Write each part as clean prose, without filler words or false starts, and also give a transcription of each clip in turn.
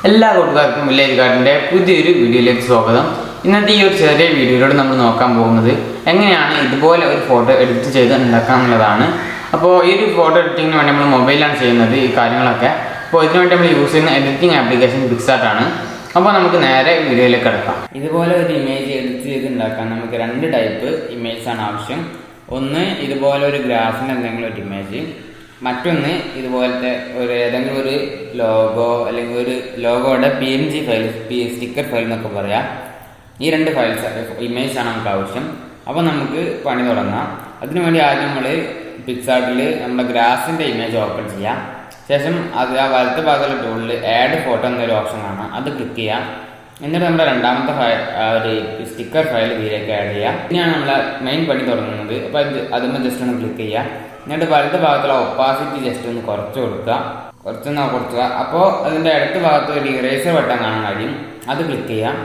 എല്ലാ കൂട്ടുകാർക്കും വില്ലേജ് ഗാർഡൻ്റെ പുതിയൊരു വീഡിയോയിലേക്ക് സ്വാഗതം. ഇന്നത്തെ ഈ ഒരു ചെറിയ വീഡിയോയിലൂടെ നമ്മൾ നോക്കാൻ പോകുന്നത് എങ്ങനെയാണ് ഇതുപോലെ ഒരു ഫോട്ടോ എഡിറ്റ് ചെയ്ത് ഉണ്ടാക്കാം എന്നുള്ളതാണ്. അപ്പോൾ ഈ ഒരു ഫോട്ടോ എഡിറ്റിങ്ങിന് വേണ്ടി നമ്മൾ മൊബൈലാണ് ചെയ്യുന്നത് ഈ കാര്യങ്ങളൊക്കെ. അപ്പോൾ ഇതിനുവേണ്ടി നമ്മൾ യൂസ് ചെയ്യുന്ന എഡിറ്റിംഗ് ആപ്ലിക്കേഷൻ Picsart ആണ്. അപ്പോൾ നമുക്ക് നേരെ വീഡിയോയിലേക്ക് കിടക്കാം. ഇതുപോലെ ഒരു ഇമേജ് എഡിറ്റ് ചെയ്ത് ഉണ്ടാക്കാൻ നമുക്ക് രണ്ട് ടൈപ്പ് ഇമേജാണ് ആവശ്യം. ഒന്ന് ഇതുപോലെ ഒരു ഗ്രാഫിൻ്റെ എന്തെങ്കിലും ഒരു ഇമേജ്, മറ്റൊന്ന് ഇതുപോലത്തെ ഏതെങ്കിലും ഒരു ലോഗോ അല്ലെങ്കിൽ ഒരു ലോഗോയുടെ PNG ഫയൽ, സ്റ്റിക്കർ ഫയൽ എന്നൊക്കെ പറയാം. ഈ രണ്ട് ഇമേജാണ് നമുക്ക് ആവശ്യം. അപ്പോൾ നമുക്ക് പണി തുടങ്ങാം. അതിനുവേണ്ടി ആദ്യം നമ്മൾ Picsartൽ നമ്മുടെ ഗ്രാഫിൻ്റെ ഇമേജ് ഓപ്പൺ ചെയ്യാം. ശേഷം അത് ആ വലത്തെ ഭാഗത്തുള്ള ടൂളിൽ ആഡ് ഫോട്ടോ എന്നൊരു ഓപ്ഷൻ കാണാം, അത് ക്ലിക്ക് ചെയ്യാം. എന്നിട്ട് നമ്മുടെ രണ്ടാമത്തെ ഒരു സ്റ്റിക്കർ ഫയൽ ഇതിലേക്ക് ആഡ് ചെയ്യാം. ഇനിയാണ് നമ്മളെ മെയിൻ പണി തുടങ്ങുന്നത്. അപ്പോൾ അതുമ്പോൾ ജസ്റ്റ് ഒന്ന് ക്ലിക്ക് ചെയ്യാം. എന്നിട്ട് വലത്തെ ഭാഗത്തുള്ള ഒപ്പാസിറ്റി ജസ്റ്റ് ഒന്ന് കുറച്ചുക. അപ്പോൾ അതിൻ്റെ അടുത്ത ഭാഗത്ത് ഒരു ഇറേസർ ബട്ടൺ കാണാൻ കഴിയും, അത് ക്ലിക്ക് ചെയ്യാം.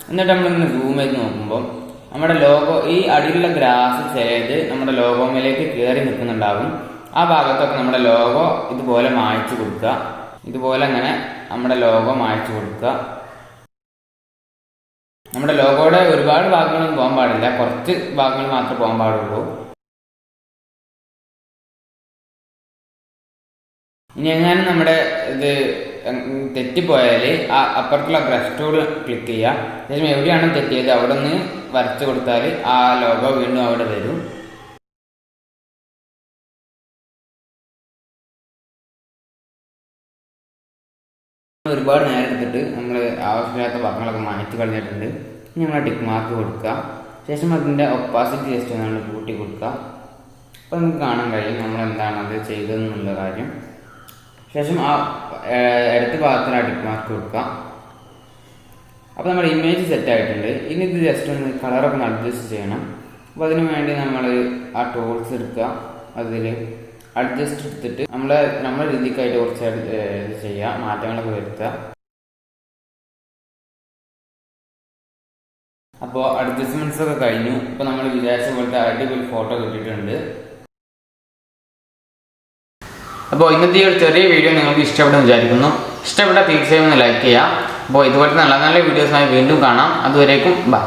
എന്നിട്ട് നമ്മളിങ്ങനെ സൂം ചെയ്ത് നോക്കുമ്പോൾ നമ്മുടെ ലോഗോ, ഈ അടിയിലുള്ള ഗ്രാഫ് ചെയ്ത് നമ്മുടെ ലോഗോയിലേക്ക് കയറി നിൽക്കുന്നുണ്ടാകും. ആ ഭാഗത്തൊക്കെ നമ്മുടെ ലോഗോ ഇതുപോലെ മായ്ച്ചു കൊടുക്കുക. ഇതുപോലെ അങ്ങനെ നമ്മുടെ ലോഗോ മായ്ച്ചു കൊടുക്കുക. നമ്മുടെ ലോഗോയുടെ ഒരുപാട് ഭാഗങ്ങളൊന്നും പോകാൻ പാടില്ല, കുറച്ച് ഭാഗങ്ങൾ മാത്രമേ പോകാൻ പാടുള്ളൂ. ഇനി എങ്ങാനും നമ്മുടെ ഇത് തെറ്റിപ്പോയാൽ ആ അപ്പുറത്തുള്ള ബ്രഷ് ടൂൾ ക്ലിക്ക് ചെയ്യുക. ശേഷം എവിടെയാണ് തെറ്റിയത് അവിടെ നിന്ന് വരച്ചു കൊടുത്താൽ ആ ലോഗോ വീണ്ടും അവിടെ വരും. ഒരുപാട് നേരം എടുത്തിട്ട് നമ്മൾ ആവശ്യമില്ലാത്ത ഭാഗങ്ങളൊക്കെ മാറ്റി കളഞ്ഞിട്ടുണ്ട്. ഇനി നമ്മൾ ടിക്ക് മാർക്ക് കൊടുക്കുക. ശേഷം അതിൻ്റെ ഒപ്പാസിറ്റി ജസ്റ്റ് നമ്മൾ കൂട്ടി കൊടുക്കുക. അപ്പോൾ നമുക്ക് കാണാൻ കഴിയും നമ്മൾ എന്താണ് അത് ചെയ്തതെന്നുള്ള കാര്യം. ശേഷം ആ അടുത്ത ഭാഗത്തിന് ആ ടിക്ക് മാർക്ക് കൊടുക്കുക. അപ്പോൾ നമ്മുടെ ഇമേജ് സെറ്റ് ആയിട്ടുണ്ട്. ഇനി ഇത് ജസ്റ്റ് ഒന്ന് കളറൊക്കെ ഒന്ന് അഡ്ജസ്റ്റ് ചെയ്യണം. അപ്പോൾ അതിന് വേണ്ടി നമ്മൾ ആ ടൂൾസ് എടുക്കുക. അതിൽ അഡ്ജസ്റ്റ് എടുത്തിട്ട് നമ്മുടെ രീതിക്കായിട്ട് കുറച്ച് ഇത് ചെയ്യുക, മാറ്റങ്ങളൊക്കെ വരുത്തുക. അപ്പോൾ അഡ്ജസ്റ്റ്മെൻറ്റ്സ് ഒക്കെ കഴിഞ്ഞു. ഇപ്പോൾ നമ്മൾ വിചാരിച്ച പോലത്തെ അടിപൊളി ഫോട്ടോ കിട്ടിയിട്ടുണ്ട്. അപ്പോൾ ഇന്നത്തെ ഈ ഒരു ചെറിയ വീഡിയോ നിങ്ങൾക്ക് ഇഷ്ടപ്പെടുമെന്ന് വിചാരിക്കുന്നു. ഇഷ്ടപ്പെട്ടാൽ തീർച്ചയായും ഒന്ന് ലൈക്ക് ചെയ്യുക. അപ്പോൾ ഇതുപോലത്തെ നല്ല നല്ല വീഡിയോസുമായി വീണ്ടും കാണാം. അതുവരേക്കും ബൈ.